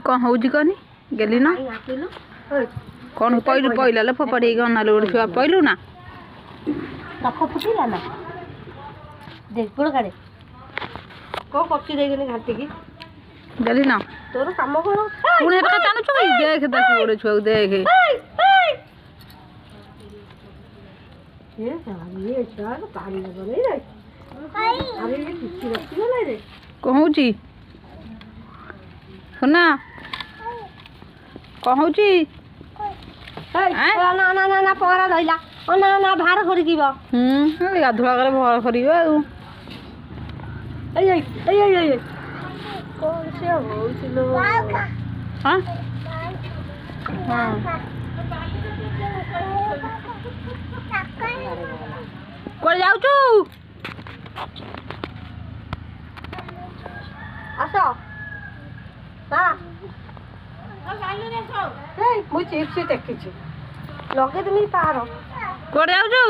कौन हूँ कहनी गेली ना कौन पहलू पहला लो फोपाड़ी गना लो छुआ पहलू ना नख फुटिला ना देख गोड़ काड़े को कच्ची देगनी घाटी की गेली ना तोर काम करो पुणे का टाणु छु देख देख गोड़ छुआ देख ये छुआ तो पानी लगा नहीं रे अरे ये किसी रखी वाला रे कहूँ सुना कहूँ ना ना ना ना पहरा धइला ओ ना ना भार करी कीबो गाधुआ करे भर करियो ए कौन से होइलो हां कोड़ जाऊ छु आसो हां मु चिप्स देखी लगे तुम तार कोड़ जाऊ छु